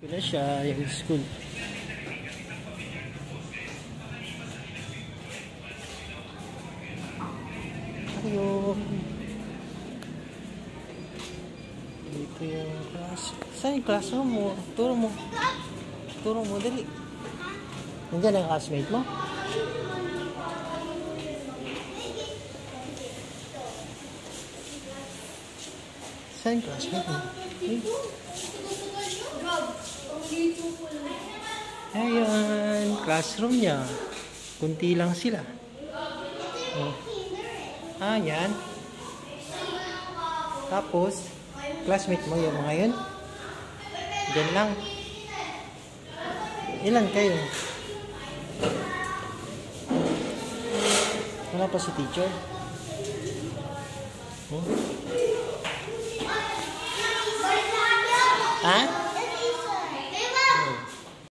Ito na siya, yung school. Ayo. Dito yung class. Saan yung classroom mo? Turo mo. Turo mo, dali. Nandiyan ang classmate mo? Saan yung classmate mo? Ayun, classroom niya. Kunti lang sila. Oh. Yan. Tapos, classmate mo yung mga yun. Diyan lang. Ilan kayo? Wala pa si teacher? Ha?